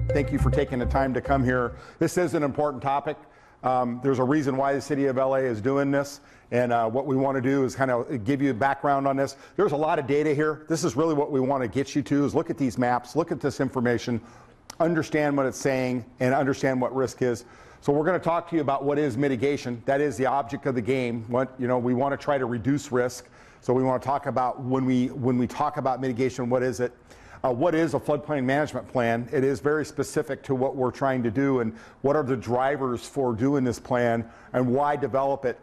Thank you for taking the time to come here. This is an important topic. There's a reason why the city of LA is doing this, and what we want to do is kind of give you a background on this. There's a lot of data here. This is really what we want to get you to, is look at these maps, look at this information, understand what it's saying, and understand what risk is. So we're going to talk to you about what is mitigation. That is the object of the game. We want to try to reduce risk. So we want to talk about when we talk about mitigation, what is it? What is a floodplain management plan? It is very specific to what we're trying to do and what are the drivers for doing this plan and why develop it.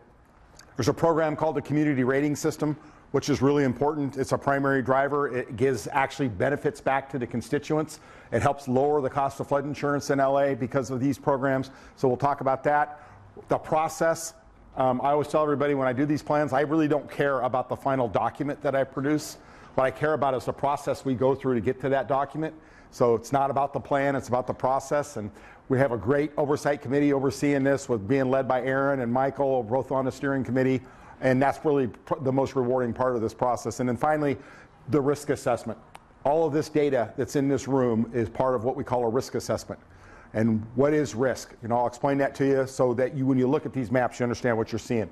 There's a program called the Community Rating System, which is really important. It's a primary driver. It gives actually benefits back to the constituents. It helps lower the cost of flood insurance in LA because of these programs. So we'll talk about that. The process. I always tell everybody when I do these plans, I really don't care about the final document that I produce. What I care about is the process we go through to get to that document. So it's not about the plan, it's about the process. And we have a great oversight committee overseeing this, with being led by Aaron and Michael, both on the steering committee. And that's really the most rewarding part of this process. And then finally, the risk assessment. All of this data that's in this room is part of what we call a risk assessment. And what is risk? I'll explain that to you so that when you look at these maps, you understand what you're seeing.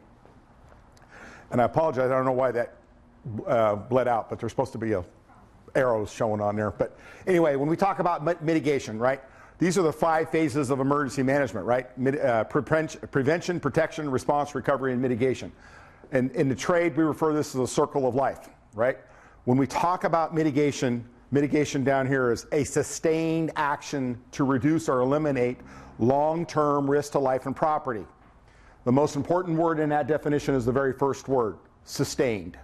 And I apologize, I don't know why that bled out, but there's supposed to be arrows showing on there. But anyway, when we talk about mitigation, right? These are the 5 phases of emergency management, right? Prevention, protection, response, recovery, and mitigation. And in the trade, we refer to this as a circle of life, right? When we talk about mitigation down here is a sustained action to reduce or eliminate long-term risk to life and property. The most important word in that definition is the very first word, sustained.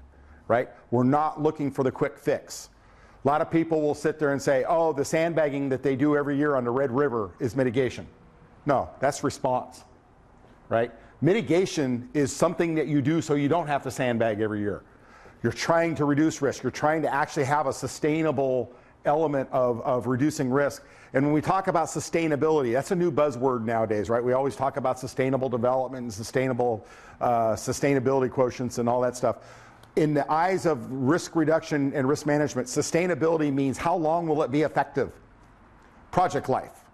Right? We're not looking for the quick fix. A lot of people will sit there and say, oh, the sandbagging that they do every year on the Red River is mitigation. No, that's response, right? Mitigation is something that you do so you don't have to sandbag every year. You're trying to reduce risk. You're trying to actually have a sustainable element of reducing risk. And when we talk about sustainability, that's a new buzzword nowadays, right? We always talk about sustainable development and sustainability quotients and all that stuff. In the eyes of risk reduction and risk management, sustainability means how long will it be effective? Project life,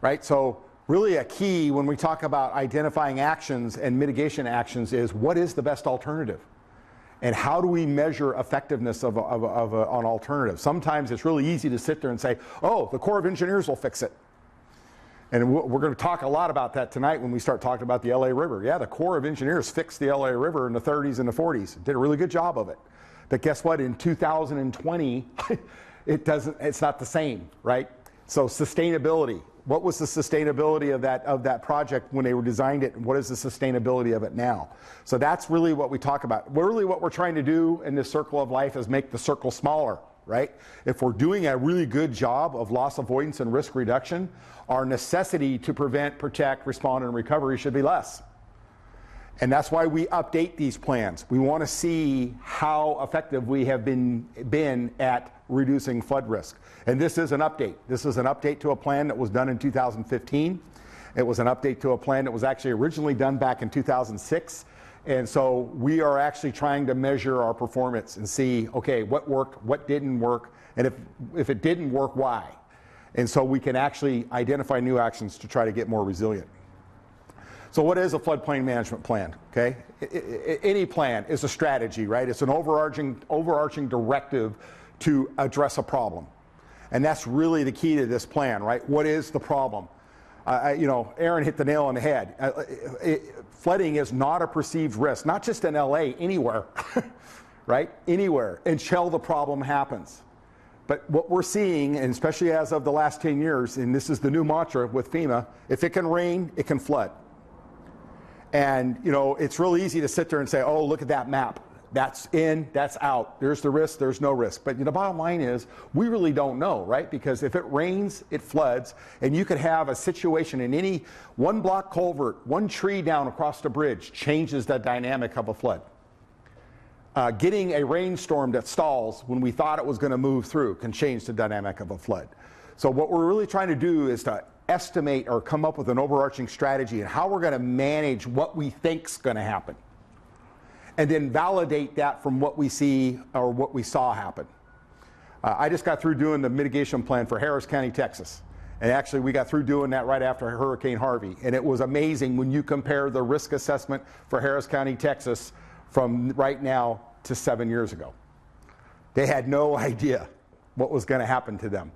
right? So really a key when we talk about identifying actions and mitigation actions is what is the best alternative? And how do we measure effectiveness of an alternative? Sometimes it's really easy to sit there and say, oh, the Corps of Engineers will fix it. And we're going to talk a lot about that tonight when we start talking about the LA River. Yeah, the Corps of Engineers fixed the LA River in the 30s and the 40s. Did a really good job of it. But guess what? In 2020, it's not the same, right? So sustainability. What was the sustainability of that project when they were designed it? And what is the sustainability of it now? So that's really what we talk about. Really what we're trying to do in this circle of life is make the circle smaller, right? If we're doing a really good job of loss avoidance and risk reduction, our necessity to prevent, protect, respond, and recovery should be less. And that's why we update these plans. We want to see how effective we have been at reducing flood risk. And this is an update. This is an update to a plan that was done in 2015. It was an update to a plan that was actually originally done back in 2006. And so we are actually trying to measure our performance and see, okay, what worked, what didn't work, and if it didn't work, why? And so we can actually identify new actions to try to get more resilient. So what is a floodplain management plan? Okay, any plan is a strategy, right? It's an overarching directive to address a problem. And that's really the key to this plan, right? What is the problem? Aaron hit the nail on the head. Flooding is not a perceived risk, not just in LA, anywhere, right? Anywhere, until the problem happens. But what we're seeing, and especially as of the last 10 years, and this is the new mantra with FEMA, if it can rain, it can flood. And, it's really easy to sit there and say, oh, look at that map. That's in, that's out. There's the risk, there's no risk. But the bottom line is, we really don't know, right? Because if it rains, it floods. And you could have a situation in any one block culvert, one tree down across the bridge changes the dynamic of a flood. Getting a rainstorm that stalls when we thought it was going to move through can change the dynamic of a flood. So what we're really trying to do is to estimate or come up with an overarching strategy and how we're going to manage what we think's going to happen, and then validate that from what we see or what we saw happen. I just got through doing the mitigation plan for Harris County, Texas. And actually, we got through doing that right after Hurricane Harvey. And it was amazing when you compare the risk assessment for Harris County, Texas, from right now to 7 years ago. They had no idea what was going to happen to them.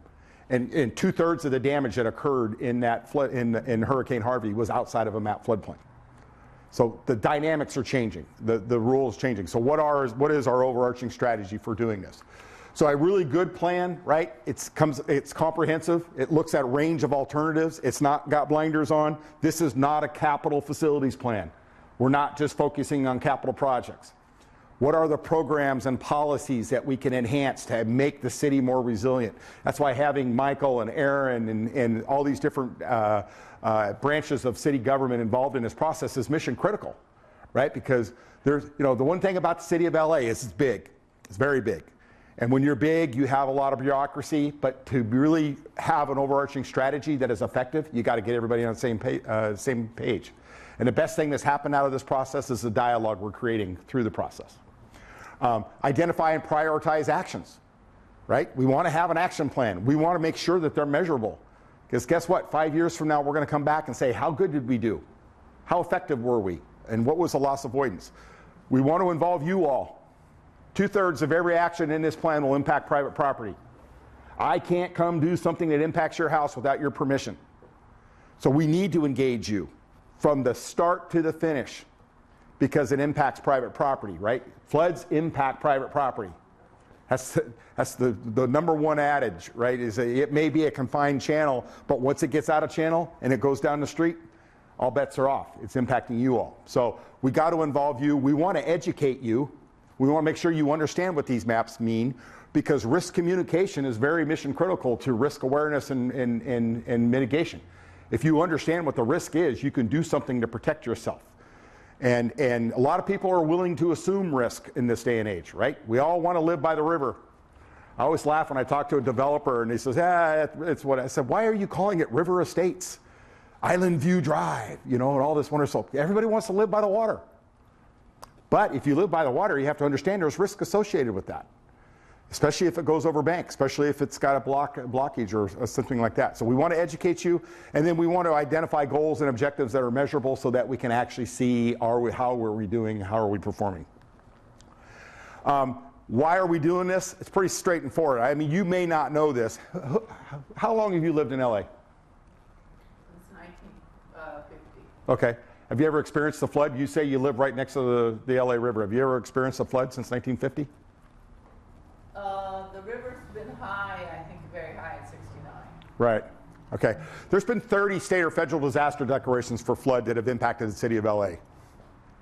And 2/3 of the damage that occurred in that flood, in Hurricane Harvey was outside of a MAP floodplain. So the dynamics are changing, the rules changing. So what is our overarching strategy for doing this? So a really good plan, right? It's comprehensive. It looks at a range of alternatives. It's not got blinders on. This is not a capital facilities plan. We're not just focusing on capital projects. What are the programs and policies that we can enhance to make the city more resilient? That's why having Michael and Aaron and all these different branches of city government involved in this process is mission critical, right? Because there's, the one thing about the city of LA is it's big. It's very big. And when you're big, you have a lot of bureaucracy, but to really have an overarching strategy that is effective, you got to get everybody on the same page. And the best thing that's happened out of this process is the dialogue we're creating through the process. Identify and prioritize actions, right? We want to have an action plan. We want to make sure that they're measurable. Because guess what? 5 years from now, we're going to come back and say, how good did we do? How effective were we? And what was the loss avoidance? We want to involve you all. 2/3 of every action in this plan will impact private property. I can't come do something that impacts your house without your permission. So we need to engage you from the start to the finish because it impacts private property, right? Floods impact private property. That's the number one adage, right? Is it may be a confined channel, but once it gets out of channel and it goes down the street, all bets are off. It's impacting you all. So we got to involve you. We want to educate you. We want to make sure you understand what these maps mean because risk communication is very mission critical to risk awareness and mitigation. If you understand what the risk is, you can do something to protect yourself. And a lot of people are willing to assume risk in this day and age, right? We all want to live by the river. I always laugh when I talk to a developer and he says, it's what I said, why are you calling it River Estates? Island View Drive, and all this wonderful. Everybody wants to live by the water. But if you live by the water, you have to understand there's risk associated with that, especially if it goes over bank, especially if it's got a blockage or something like that. So we want to educate you, and then we want to identify goals and objectives that are measurable so that we can actually see how are we doing, how are we performing. Why are we doing this? It's pretty straightforward. I mean, you may not know this. How long have you lived in LA? Since 1950. Okay. Have you ever experienced the flood? You say you live right next to the LA River. Have you ever experienced a flood since 1950? The river's been high, I think very high at 69. Right. Okay. There's been 30 state or federal disaster declarations for flood that have impacted the city of LA.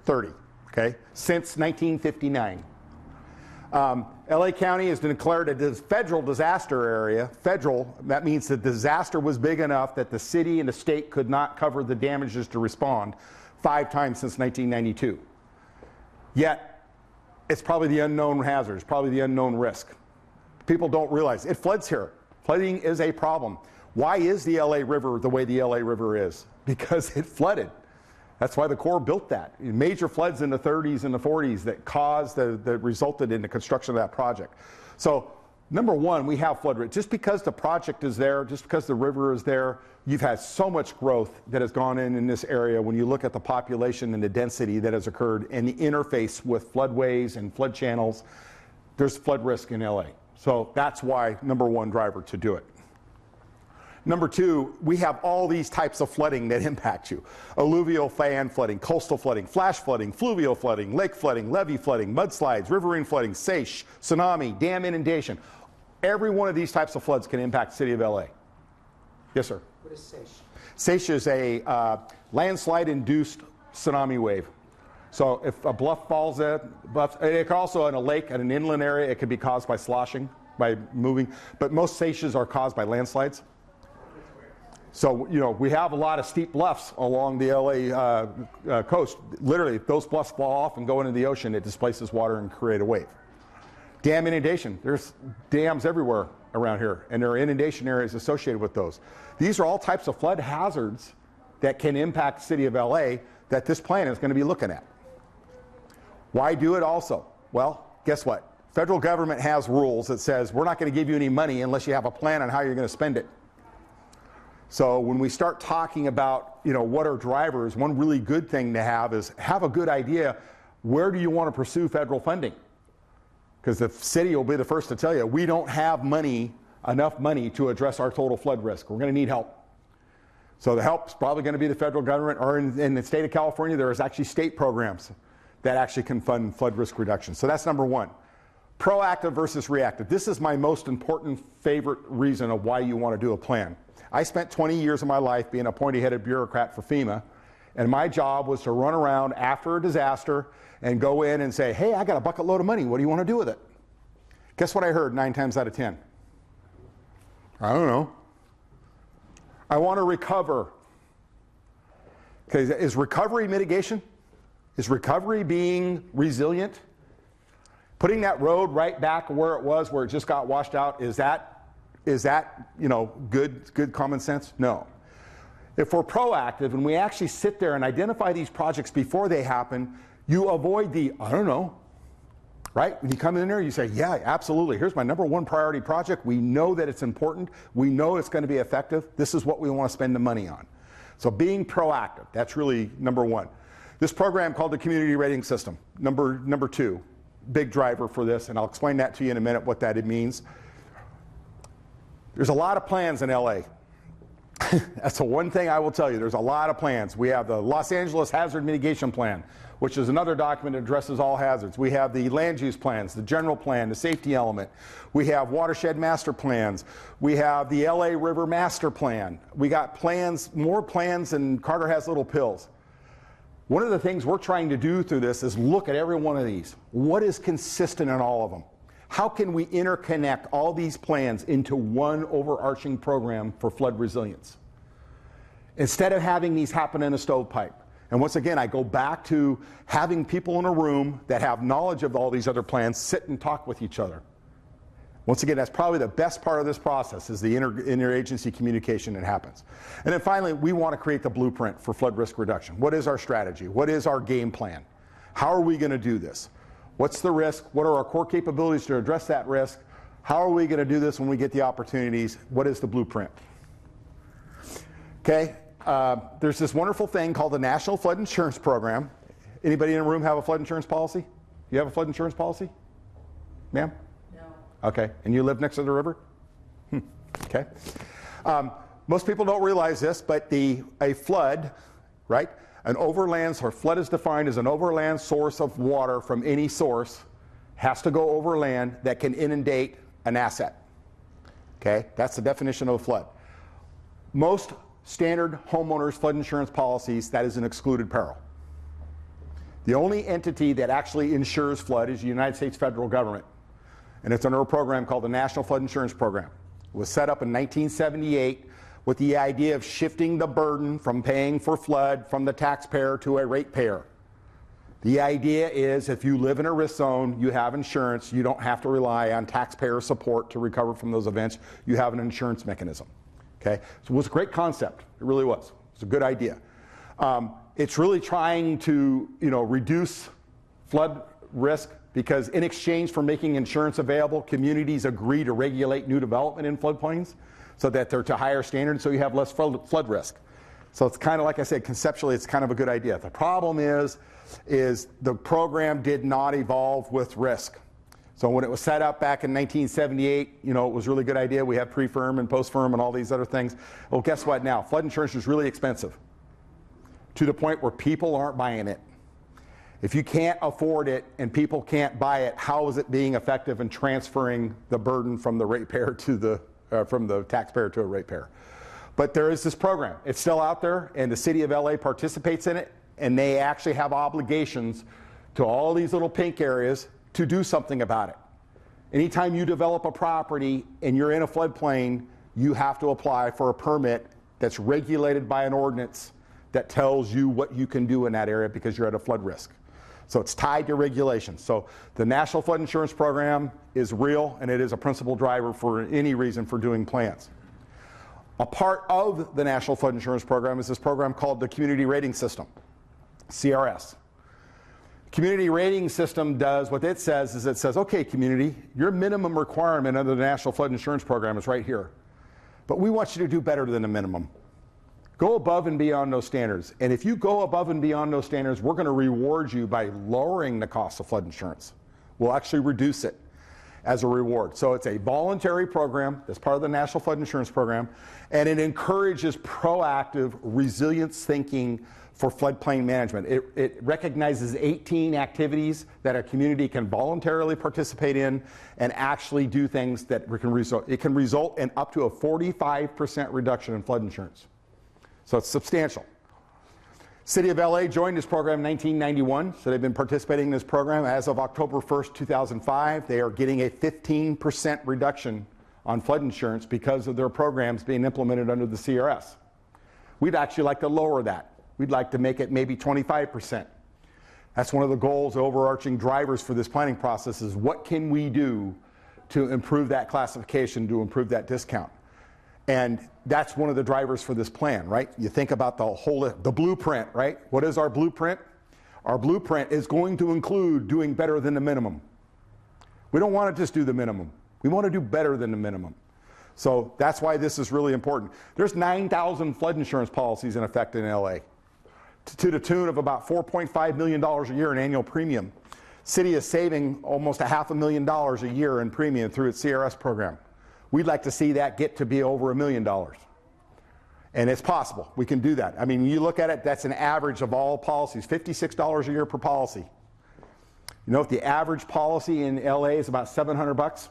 30. Okay. Since 1959. LA County has been declared a federal disaster area. Federal, that means the disaster was big enough that the city and the state could not cover the damages to respond 5 times since 1992. Yet, it's probably the unknown hazard, it's probably the unknown risk. People don't realize it floods here. Flooding is a problem. Why is the LA River the way the LA River is? Because it flooded. That's why the Corps built that. Major floods in the 30s and the 40s that resulted in the construction of that project. So, number one, we have flood risk. Just because the project is there, just because the river is there, you've had so much growth that has gone in this area when you look at the population and the density that has occurred and the interface with floodways and flood channels, there's flood risk in LA. So that's why number one driver to do it. Number two, we have all these types of flooding that impact you. Alluvial fan flooding, coastal flooding, flash flooding, fluvial flooding, lake flooding, levee flooding, mudslides, riverine flooding, SAICH, tsunami, dam inundation. Every one of these types of floods can impact the city of LA. Yes, sir? What is SAICH? SAICH is a landslide-induced tsunami wave. So if a bluff falls in, it can also in a lake, in an inland area, it can be caused by sloshing, by moving. But most SAICHs are caused by landslides. So, we have a lot of steep bluffs along the LA coast. Literally, if those bluffs fall off and go into the ocean, it displaces water and create a wave. Dam inundation. There's dams everywhere around here, and there are inundation areas associated with those. These are all types of flood hazards that can impact the city of LA that this plan is going to be looking at. Why do it also? Well, guess what? Federal government has rules that says we're not going to give you any money unless you have a plan on how you're going to spend it. So when we start talking about, what are drivers, one really good thing to have is have a good idea, where do you want to pursue federal funding? Because the city will be the first to tell you, we don't have enough money to address our total flood risk. We're going to need help. So the help's probably going to be the federal government, or in the state of California, there is actually state programs that actually can fund flood risk reduction. So that's number one. Proactive versus reactive. This is my most important favorite reason of why you want to do a plan. I spent 20 years of my life being a pointy-headed bureaucrat for FEMA, and my job was to run around after a disaster and go in and say, hey, I got a bucket load of money. What do you want to do with it? Guess what I heard 9 times out of 10? I don't know. I want to recover. Okay, is recovery mitigation? Is recovery being resilient? Putting that road right back where it was, where it just got washed out, is that good common sense? No. If we're proactive and we actually sit there and identify these projects before they happen, you avoid the, I don't know, right? When you come in there, you say, yeah, absolutely. Here's my number one priority project. We know that it's important. We know it's going to be effective. This is what we want to spend the money on. So being proactive, that's really number one. This program called the Community Rating System, number two, big driver for this, and I'll explain that to you in a minute what that means. There's a lot of plans in LA. That's the one thing I will tell you. There's a lot of plans. We have the Los Angeles Hazard Mitigation Plan, which is another document that addresses all hazards. We have the land use plans, the general plan, the safety element. We have watershed master plans. We have the LA River Master Plan. We got plans, more plans than Carter has little pills. One of the things we're trying to do through this is look at every one of these. What is consistent in all of them? How can we interconnect all these plans into one overarching program for flood resilience? Instead of having these happen in a stovepipe. And once again, I go back to having people in a room that have knowledge of all these other plans sit and talk with each other. Once again, that's probably the best part of this process is the interagency communication that happens. And then finally, we want to create the blueprint for flood risk reduction. What is our strategy? What is our game plan? How are we going to do this? What's the risk? What are our core capabilities to address that risk? How are we going to do this when we get the opportunities? What is the blueprint? Okay, there's this wonderful thing called the National Flood Insurance Program. Anybody in the room have a flood insurance policy? You have a flood insurance policy? Ma'am? No. Okay, and you live next to the river? Okay. Most people don't realize this, but a flood, right? An overland, or flood is defined as an overland source of water from any source, has to go overland that can inundate an asset. Okay, that's the definition of a flood. Most standard homeowners flood insurance policies, that is an excluded peril. The only entity that actually insures flood is the United States federal government. And it's under a program called the National Flood Insurance Program. It was set up in 1978 with the idea of shifting the burden from paying for flood from the taxpayer to a ratepayer. The idea is if you live in a risk zone, you have insurance, you don't have to rely on taxpayer support to recover from those events. You have an insurance mechanism. Okay? So it was a great concept. It really was. It's a good idea. It's really trying to, reduce flood risk because in exchange for making insurance available, communities agree to regulate new development in floodplains so that they're to higher standards, so you have less flood risk. So it's kind of, like I said, conceptually, it's kind of a good idea. The problem is the program did not evolve with risk. So when it was set up back in 1978, it was a really good idea. We have pre-firm and post-firm and all these other things. Well, guess what now? Flood insurance is really expensive to the point where people aren't buying it. If you can't afford it and people can't buy it, how is it being effective in transferring the burden from the ratepayer to from the taxpayer to a ratepayer? But there is this program. It's still out there, and the city of LA participates in it, and they actually have obligations to all these little pink areas to do something about it. Anytime you develop a property and you're in a floodplain, you have to apply for a permit that's regulated by an ordinance that tells you what you can do in that area because you're at a flood risk. So it's tied to regulations. So the National Flood Insurance Program is real, and it is a principal driver for any reason for doing plans. A part of the National Flood Insurance Program is this program called the Community Rating System, CRS. Community Rating System does what it says is it says, okay, community, your minimum requirement under the National Flood Insurance Program is right here. But we want you to do better than the minimum. Go above and beyond those standards. And if you go above and beyond those standards, we're going to reward you by lowering the cost of flood insurance. We'll actually reduce it as a reward. So it's a voluntary program that's part of the National Flood Insurance Program, and it encourages proactive resilience thinking for floodplain management. It recognizes 18 activities that a community can voluntarily participate in and actually do things that can result in up to a 45% reduction in flood insurance. So it's substantial. City of LA joined this program in 1991, so they've been participating in this program. As of October 1st, 2005, they are getting a 15% reduction on flood insurance because of their programs being implemented under the CRS. We'd actually like to lower that. We'd like to make it maybe 25%. That's one of the goals, overarching drivers for this planning process is what can we do to improve that classification, to improve that discount. And that's one of the drivers for this plan, right? You think about the blueprint, right? What is our blueprint? Our blueprint is going to include doing better than the minimum. We don't want to just do the minimum. We want to do better than the minimum. So that's why this is really important. There's 9,000 flood insurance policies in effect in LA to the tune of about $4.5 million a year in annual premium. City is saving almost $500,000 a year in premium through its CRS program. We'd like to see that get to be over $1 million. And it's possible. We can do that. I mean, you look at it, that's an average of all policies, $56 a year per policy. You know, if the average policy in LA is about $700,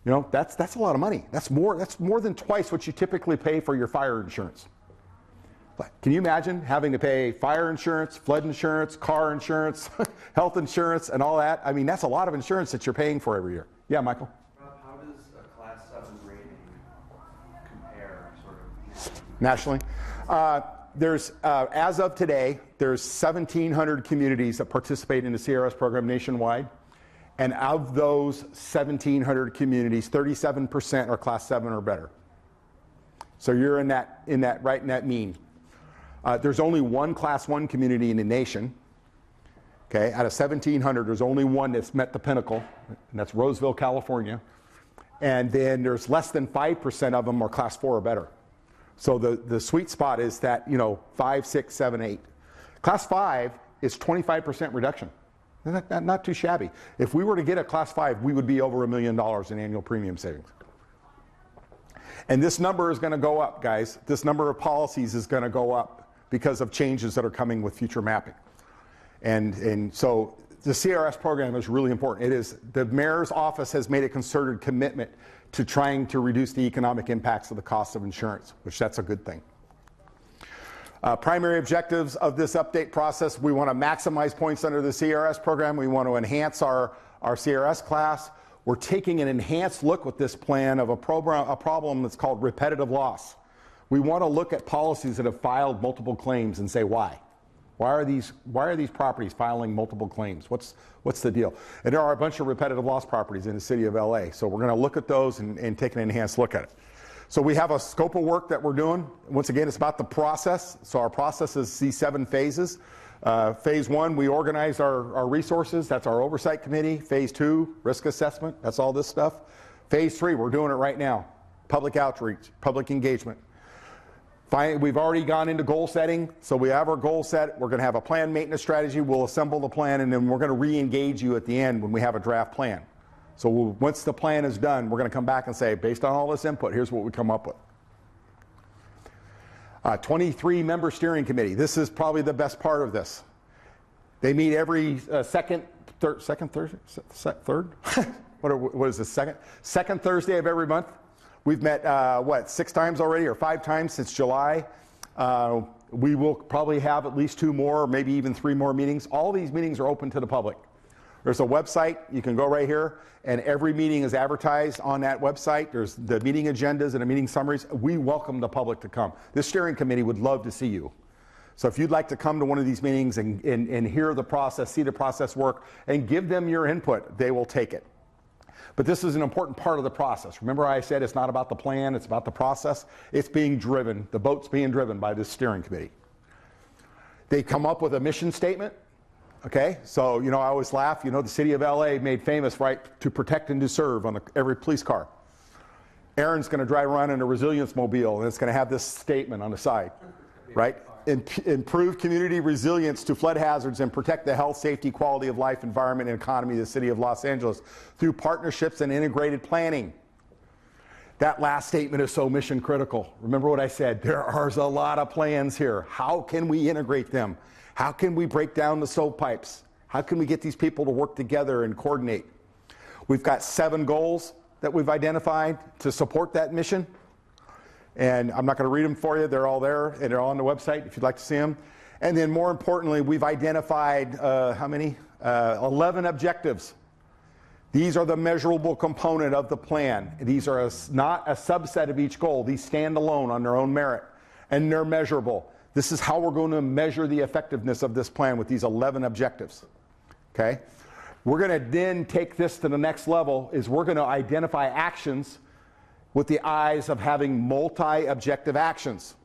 you know, that's a lot of money. That's more than twice what you typically pay for your fire insurance. But can you imagine having to pay fire insurance, flood insurance, car insurance, health insurance, and all that? I mean, that's a lot of insurance that you're paying for every year. Yeah, Michael? How does a Class 7 rating compare sort of nationally? As of today, there's 1,700 communities that participate in the CRS program nationwide. And of those 1,700 communities, 37% are Class 7 or better. So you're right in that mean. There's only one Class 1 community in the nation. Okay, out of 1,700, there's only one that's met the pinnacle, and that's Roseville, California. And then there's less than 5% of them are Class 4 or better. So the sweet spot is that, you know, 5, 6, 7, 8. Class 5 is 25% reduction. Not too shabby. If we were to get a Class 5, we would be over $1 million in annual premium savings. And this number is going to go up, guys. This number of policies is going to go up because of changes that are coming with future mapping. And so the CRS program is really important. The mayor's office has made a concerted commitment to trying to reduce the economic impacts of the cost of insurance, which that's a good thing. Primary objectives of this update process: we want to maximize points under the CRS program. We want to enhance our CRS class. We're taking an enhanced look with this plan of a problem that's called repetitive loss. We want to look at policies that have filed multiple claims and say why. Why are these properties filing multiple claims? What's the deal? And there are a bunch of repetitive loss properties in the city of LA. So we're going to look at those and take an enhanced look at it. So we have a scope of work that we're doing. Once again, it's about the process. So our process is these 7 phases. Phase 1, we organize our resources. That's our oversight committee. Phase 2, risk assessment. That's all this stuff. Phase 3, we're doing it right now. Public outreach, public engagement. We've already gone into goal setting. So we have our goal set. We're going to have a plan maintenance strategy. We'll assemble the plan, and then we're going to re-engage you at the end when we have a draft plan. So once the plan is done, we're going to come back and say, based on all this input, here's what we come up with. 23-member steering committee. This is probably the best part of this. They meet every second Thursday? What is this, second Thursday of every month. We've met, 6 times already, or 5 times since July. We will probably have at least 2 more, or maybe even 3 more meetings. All these meetings are open to the public. There's a website. You can go right here, and every meeting is advertised on that website. There's the meeting agendas and the meeting summaries. We welcome the public to come. This steering committee would love to see you. So if you'd like to come to one of these meetings and hear the process, see the process work, and give them your input, they will take it. But this is an important part of the process. Remember I said it's not about the plan, it's about the process. It's being driven, the boat's being driven by this steering committee. They come up with a mission statement. Okay, so, you know, I always laugh, you know, the city of LA made famous, right, to protect and to serve on every police car. Aaron's going to drive around in a resilience mobile, and it's going to have this statement on the side, right? Improve community resilience to flood hazards and protect the health, safety, quality of life, environment, and economy of the city of Los Angeles through partnerships and integrated planning. That last statement is so mission critical. Remember what I said, there are a lot of plans here. How can we integrate them? How can we break down the stovepipes? How can we get these people to work together and coordinate? We've got 7 goals that we've identified to support that mission. And I'm not going to read them for you. They're all there, and they're all on the website if you'd like to see them. And then more importantly, we've identified, how many? 11 objectives. These are the measurable component of the plan. These are not a subset of each goal. These stand alone on their own merit, and they're measurable. This is how we're going to measure the effectiveness of this plan with these 11 objectives. Okay? We're going to then take this to the next level, is we're going to identify actions with the eyes of having multi-objective actions.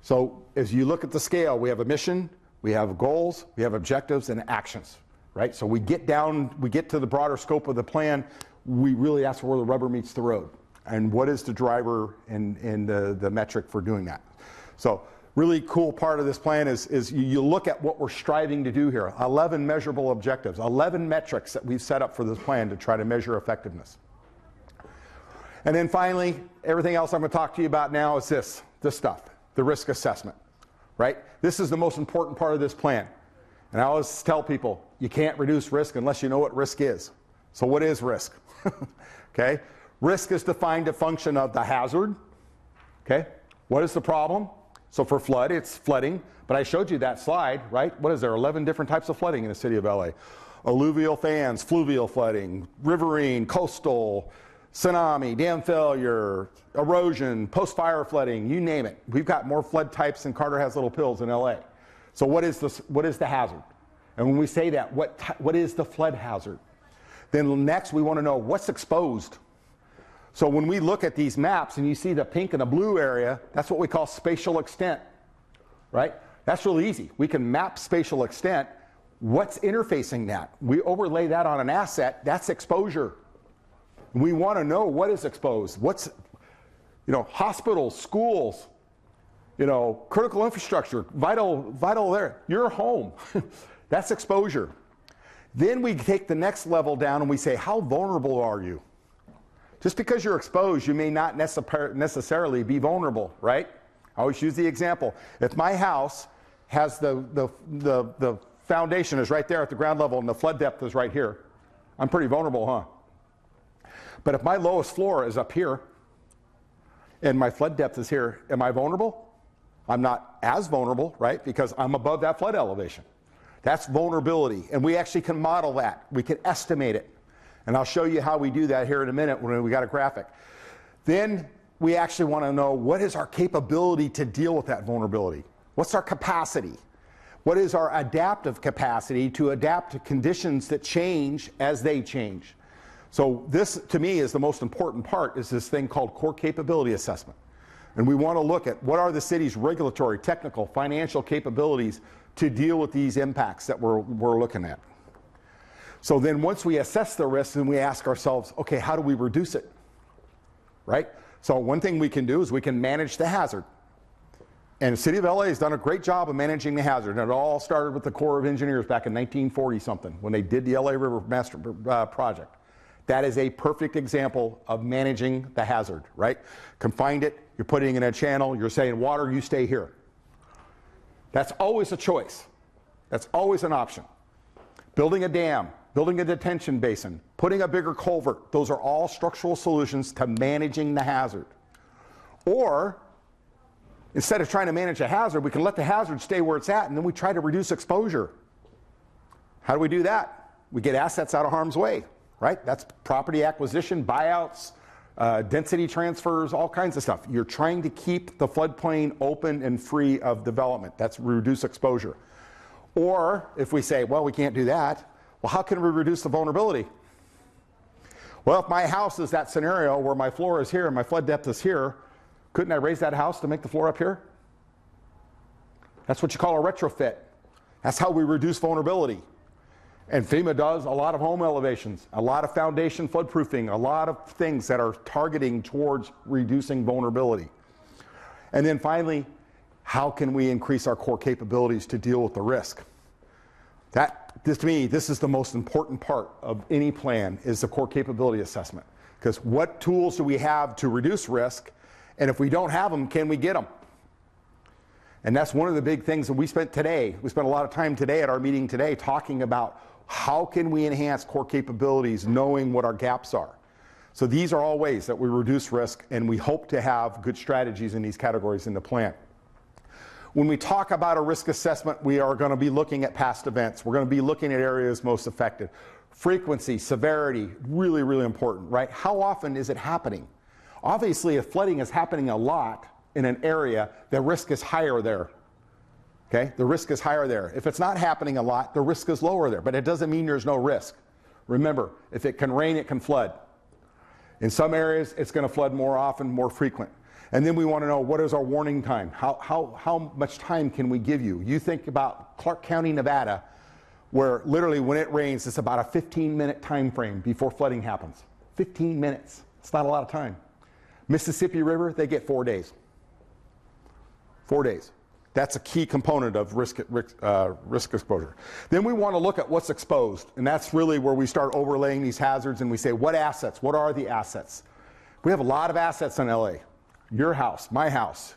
So as you look at the scale, we have a mission, we have goals, we have objectives and actions, right? So we get to the broader scope of the plan, we really ask where the rubber meets the road and what is the driver and the metric for doing that. So really cool part of this plan is you look at what we're striving to do here. 11 measurable objectives, 11 metrics that we've set up for this plan to try to measure effectiveness. And then finally, everything else I'm going to talk to you about now is this stuff, the risk assessment, right? This is the most important part of this plan. And I always tell people, you can't reduce risk unless you know what risk is. So what is risk? Okay? Risk is defined a function of the hazard. Okay? What is the problem? So for flood, it's flooding. But I showed you that slide, right? What is there? 11 different types of flooding in the city of LA. Alluvial fans, fluvial flooding, riverine, coastal, tsunami, dam failure, erosion, post-fire flooding, you name it. We've got more flood types than Carter has little pills in LA. So what is the hazard? And when we say that, what is the flood hazard? Then next we want to know what's exposed. So when we look at these maps and you see the pink and the blue area, that's what we call spatial extent, right? That's really easy. We can map spatial extent. What's interfacing that? We overlay that on an asset, that's exposure. We want to know what is exposed. What's, hospitals, schools, critical infrastructure, vital there. Your home, that's exposure. Then we take the next level down and we say, how vulnerable are you? Just because you're exposed, you may not necessarily be vulnerable, right? I always use the example. If my house has the foundation is right there at the ground level and the flood depth is right here, I'm pretty vulnerable, huh? But if my lowest floor is up here and my flood depth is here, am I vulnerable? I'm not as vulnerable, right? Because I'm above that flood elevation. That's vulnerability. And we actually can model that. We can estimate it. And I'll show you how we do that here in a minute when we got a graphic. Then we actually want to know what is our capability to deal with that vulnerability? What's our capacity? What is our adaptive capacity to adapt to conditions that change as they change? So this, to me, is the most important part, is this thing called core capability assessment. And we want to look at what are the city's regulatory, technical, financial capabilities to deal with these impacts that we're looking at. So then once we assess the risk, then we ask ourselves, okay, how do we reduce it? Right? So one thing we can do is we can manage the hazard. And the city of LA has done a great job of managing the hazard. And it all started with the Corps of Engineers back in 1940-something when they did the LA River Master Project. That is a perfect example of managing the hazard, right? Confined it, you're putting it in a channel, you're saying water, you stay here. That's always a choice. That's always an option. Building a dam, building a detention basin, putting a bigger culvert, those are all structural solutions to managing the hazard. Or, instead of trying to manage a hazard, we can let the hazard stay where it's at and then we try to reduce exposure. How do we do that? We get assets out of harm's way. Right? That's property acquisition, buyouts, density transfers, all kinds of stuff. You're trying to keep the floodplain open and free of development. That's reduce exposure. Or if we say, well, we can't do that, well, how can we reduce the vulnerability? Well, if my house is that scenario where my floor is here and my flood depth is here, couldn't I raise that house to make the floor up here? That's what you call a retrofit. That's how we reduce vulnerability. And FEMA does a lot of home elevations, a lot of foundation floodproofing, a lot of things that are targeting towards reducing vulnerability. And then finally, how can we increase our core capabilities to deal with the risk? To me, this is the most important part of any plan, is the core capability assessment. Because what tools do we have to reduce risk? And if we don't have them, can we get them? And that's one of the big things that we spent today. We spent a lot of time today at our meeting today talking about how can we enhance core capabilities knowing what our gaps are. So these are all ways that we reduce risk, and we hope to have good strategies in these categories in the plan. When we talk about a risk assessment, we are going to be looking at past events. We're going to be looking at areas most affected. Frequency, severity, really, really important, right? How often is it happening? Obviously, if flooding is happening a lot in an area, the risk is higher there. Okay? The risk is higher there. If it's not happening a lot, the risk is lower there, but it doesn't mean there's no risk. Remember, if it can rain, it can flood. In some areas, it's going to flood more often, more frequent. And then we want to know, what is our warning time? How much time can we give you? You think about Clark County, Nevada, where literally when it rains, it's about a 15-minute time frame before flooding happens. 15 minutes. It's not a lot of time. Mississippi River, they get 4 days. 4 days. That's a key component of risk exposure. Then we want to look at what's exposed, and that's really where we start overlaying these hazards, and we say, what assets? What are the assets? We have a lot of assets in LA. Your house, my house,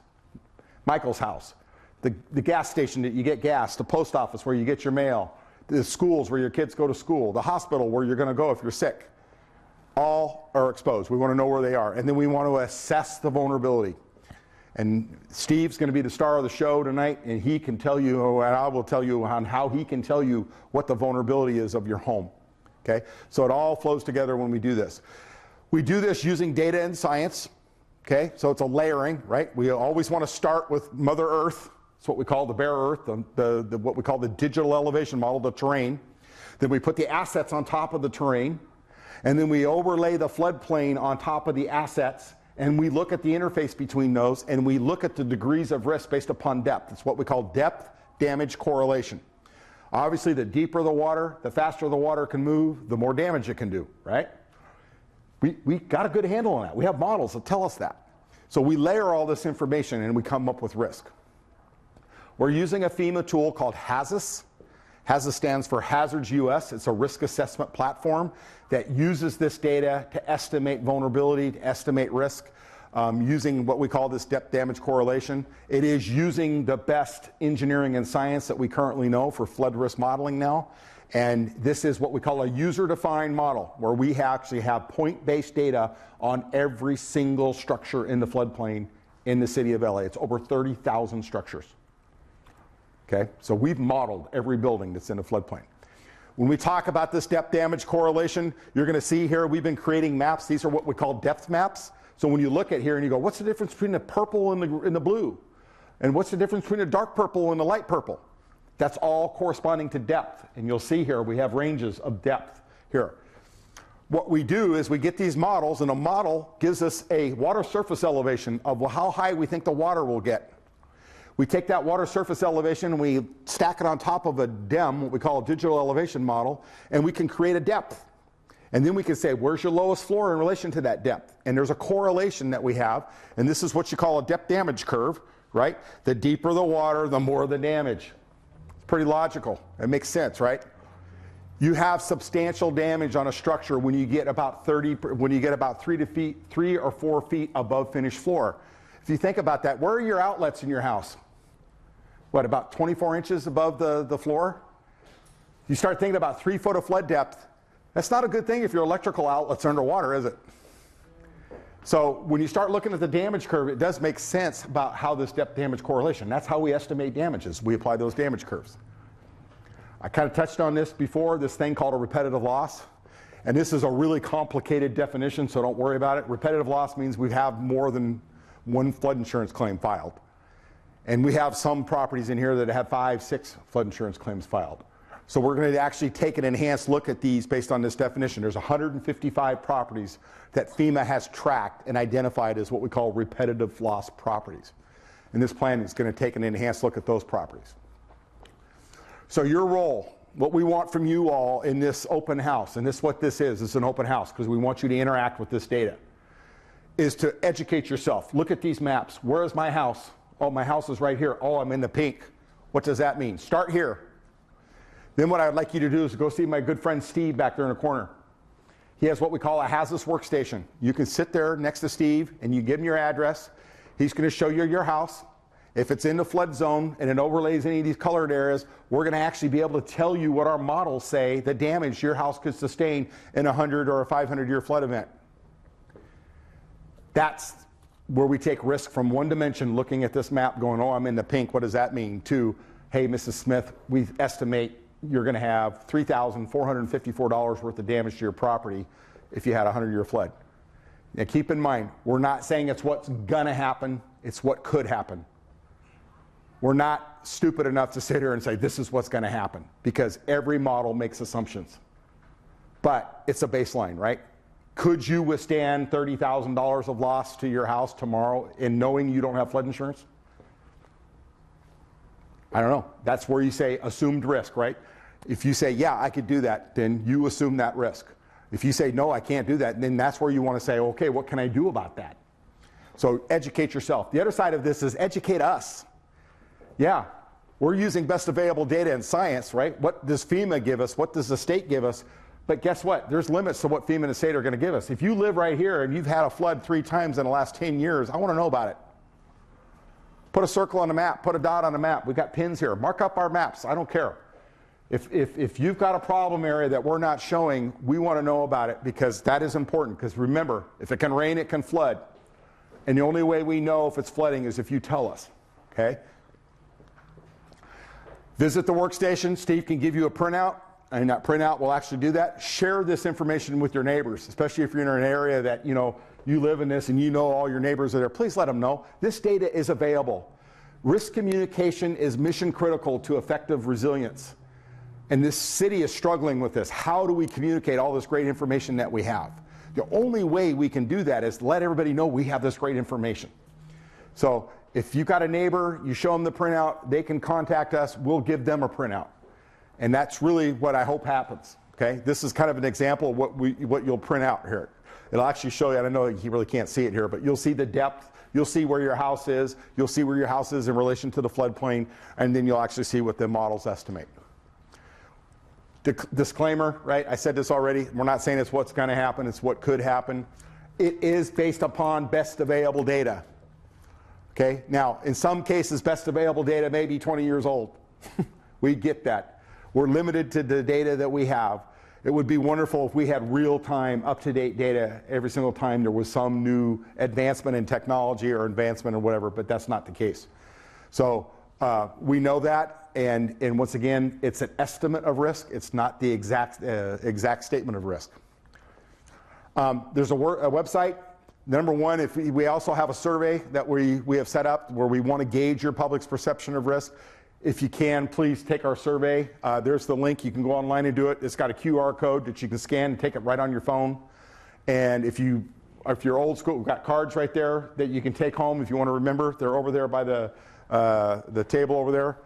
Michael's house, the gas station that you get gas, the post office where you get your mail, the schools where your kids go to school, the hospital where you're going to go if you're sick. All are exposed. We want to know where they are, and then we want to assess the vulnerability. And Steve's going to be the star of the show tonight, and he can tell you, and I will tell you on how he can tell you what the vulnerability is of your home. Okay? So it all flows together when we do this. We do this using data and science. Okay? So it's a layering, right? We always want to start with Mother Earth. It's what we call the bare earth, what we call the digital elevation model, the terrain. Then we put the assets on top of the terrain, and then we overlay the floodplain on top of the assets. And we look at the interface between those, and we look at the degrees of risk based upon depth. It's what we call depth damage correlation. Obviously, the deeper the water, the faster the water can move, the more damage it can do, right? We got a good handle on that. We have models that tell us that. So we layer all this information, and we come up with risk. We're using a FEMA tool called HAZUS. HAZUS stands for Hazards US. It's a risk assessment platform that uses this data to estimate vulnerability, to estimate risk, using what we call this depth damage correlation. It is using the best engineering and science that we currently know for flood risk modeling now. And this is what we call a user-defined model, where we actually have point-based data on every single structure in the floodplain in the city of LA. It's over 30,000 structures. Okay, so we've modeled every building that's in the floodplain. When we talk about this depth damage correlation, you're going to see here we've been creating maps. These are what we call depth maps. So when you look at here and you go, what's the difference between the purple and the blue? And what's the difference between the dark purple and the light purple? That's all corresponding to depth. And you'll see here we have ranges of depth here. What we do is we get these models, and a model gives us a water surface elevation of how high we think the water will get. We take that water surface elevation and we stack it on top of a DEM, what we call a digital elevation model, and we can create a depth. And then we can say, where's your lowest floor in relation to that depth? And there's a correlation that we have, and this is what you call a depth damage curve, right? The deeper the water, the more the damage. It's pretty logical. It makes sense, right? You have substantial damage on a structure when you get about 3 or 4 feet above finished floor. If you think about that, where are your outlets in your house? What, about 24 inches above the floor? You start thinking about 3 foot of flood depth. That's not a good thing if your electrical outlets are underwater, is it? So when you start looking at the damage curve, it does make sense about how this depth damage correlation. That's how we estimate damages. We apply those damage curves. I kind of touched on this before, this thing called a repetitive loss. And this is a really complicated definition, so don't worry about it. Repetitive loss means we have more than one flood insurance claim filed. And we have some properties in here that have 5, 6 flood insurance claims filed. So we're going to actually take an enhanced look at these based on this definition. There's 155 properties that FEMA has tracked and identified as what we call repetitive loss properties. And this plan is going to take an enhanced look at those properties. So your role what we want from you all in this open house, and this is what this is, it's an open house because we want you to interact with this data, is to educate yourself. Look at these maps. Where is my house? Oh, my house is right here. Oh, I'm in the pink. What does that mean? Start here. Then what I'd like you to do is go see my good friend Steve back there in the corner. He has what we call a HAZUS workstation. You can sit there next to Steve and you give him your address. He's going to show you your house. If it's in the flood zone and it overlays any of these colored areas, we're going to actually be able to tell you what our models say the damage your house could sustain in a 100 or a 500-year flood event. That's where we take risk from one dimension, looking at this map going, oh, I'm in the pink, what does that mean? To, hey, Mrs. Smith, we estimate you're going to have $3,454 worth of damage to your property if you had a 100-year flood. Now keep in mind, we're not saying it's what's going to happen, it's what could happen. We're not stupid enough to sit here and say this is what's going to happen, because every model makes assumptions. But it's a baseline, right? Could you withstand $30,000 of loss to your house tomorrow in knowing you don't have flood insurance? I don't know. That's where you say assumed risk, right? If you say, yeah, I could do that, then you assume that risk. If you say, no, I can't do that, then that's where you want to say, okay, what can I do about that? So educate yourself. The other side of this is educate us. Yeah, we're using best available data in science, right? What does FEMA give us? What does the state give us? But guess what? There's limits to what FEMA and the state are going to give us. If you live right here and you've had a flood 3 times in the last 10 years, I want to know about it. Put a circle on the map. Put a dot on the map. We've got pins here. Mark up our maps. I don't care. If you've got a problem area that we're not showing, we want to know about it, because that is important. Because remember, if it can rain, it can flood. And the only way we know if it's flooding is if you tell us. Okay? Visit the workstation. Steve can give you a printout, and that printout will actually do that. Share this information with your neighbors, especially if you're in an area that you live in this and you know all your neighbors are there. Please let them know. This data is available. Risk communication is mission critical to effective resilience. And this city is struggling with this. How do we communicate all this great information that we have? The only way we can do that is let everybody know we have this great information. So if you've got a neighbor, you show them the printout, they can contact us, we'll give them a printout. And that's really what I hope happens. Okay? This is kind of an example of what you'll print out here. It'll actually show you, I know you really can't see it here, but you'll see the depth, you'll see where your house is, you'll see where your house is in relation to the floodplain, and then you'll actually see what the models estimate. Disclaimer, right? I said this already. We're not saying it's what's going to happen, it's what could happen. It is based upon best available data. Okay? Now, in some cases, best available data may be 20 years old. We get that. We're limited to the data that we have. It would be wonderful if we had real-time, up-to-date data every single time there was some new advancement in technology or advancement or whatever, but that's not the case. So we know that, and once again, it's an estimate of risk. It's not the exact statement of risk. There's a website. Number one, if we also have a survey that we have set up where we want to gauge your public's perception of risk. If you can, please take our survey. There's the link. You can go online and do it. It's got a QR code that you can scan and take it right on your phone. And if you're old school, we've got cards right there that you can take home if you want to remember. They're over there by the table over there.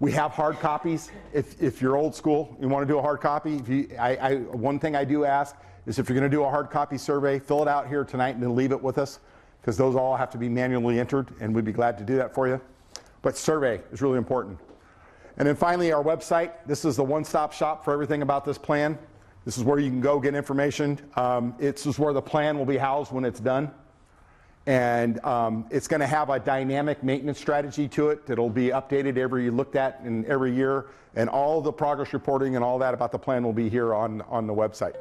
We have hard copies. If you're old school, you want to do a hard copy. One thing I do ask is if you're going to do a hard copy survey, fill it out here tonight and then leave it with us, because those all have to be manually entered, and we'd be glad to do that for you. But survey is really important. And then finally, our website. This is the one-stop shop for everything about this plan. This is where you can go get information. This is where the plan will be housed when it's done. And it's going to have a dynamic maintenance strategy to it that'll be updated looked at in every year. And all the progress reporting and all that about the plan will be here on the website.